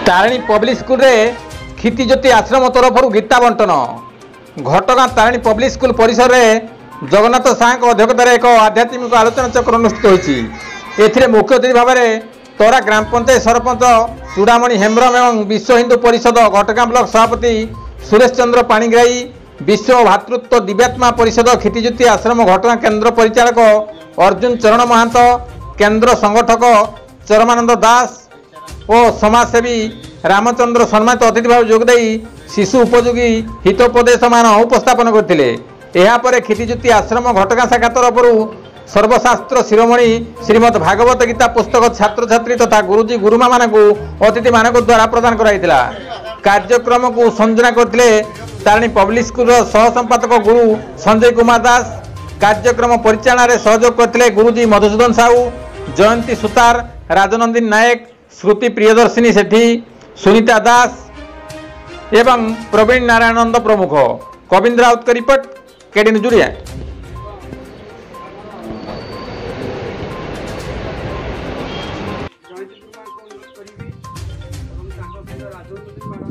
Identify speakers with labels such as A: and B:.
A: Tarini public school रे क्षितिज्योति आश्रम तरफ गीता बंटन घटगां तारिणी पब्लिक स्कूल परिसर में जगन्नाथ साहू अध्यक्षतार एक आध्यात्मिक आलोचना चक्र अनुष्ठित होती। मुख्य अतिथि भाव में तोरा ग्राम पंचायत सरपंच चूड़ामणि हेम्ब्रम एवं विश्व हिंदू परिषद घटगां ब्लॉक सभापति सुरेश चंद्र पाणिग्राही, विश्व भातृत्व दिव्यात्मा परिषद क्षितिज्योति आश्रम घटगां केन्द्र परिचालक अर्जुन चरण महांत, केन्द्र संगठक चरमानंद दास और समाजसेवी रामचंद्र सम्मानित अतिथि भाव जोगदे शिशु उपयोगी हितोपदेश मान उपस्थापन करते। यापर क्षितिज्योति आश्रम घटगां शाखा तरफ सर्वशास्त्र शिरोमणि श्रीमद भागवत गीता पुस्तक छात्र छात्री तथा गुरुजी गुरुमा मानक अतिथि मानक द्वारा प्रदान कराइला। कार्यक्रम को संयोजन करते तारिणी पब्लिक स्कूल सह संपादक गुरु संजय कुमार दास। कार्यक्रम परिचालन में सहयोग करते गुरुजी मधुसूदन साहू, जयंती सुतार, राजनंदिनी नायक, श्रुति प्रियदर्शिनी सेठी, सुनीता दास एवं प्रवीण नारायण नंद प्रमुख। कविंद्र राउत का रिपोर्ट, केडी न्यूज ओडिया।
B: जयंती कुमार को अनुरोध करी राजनीति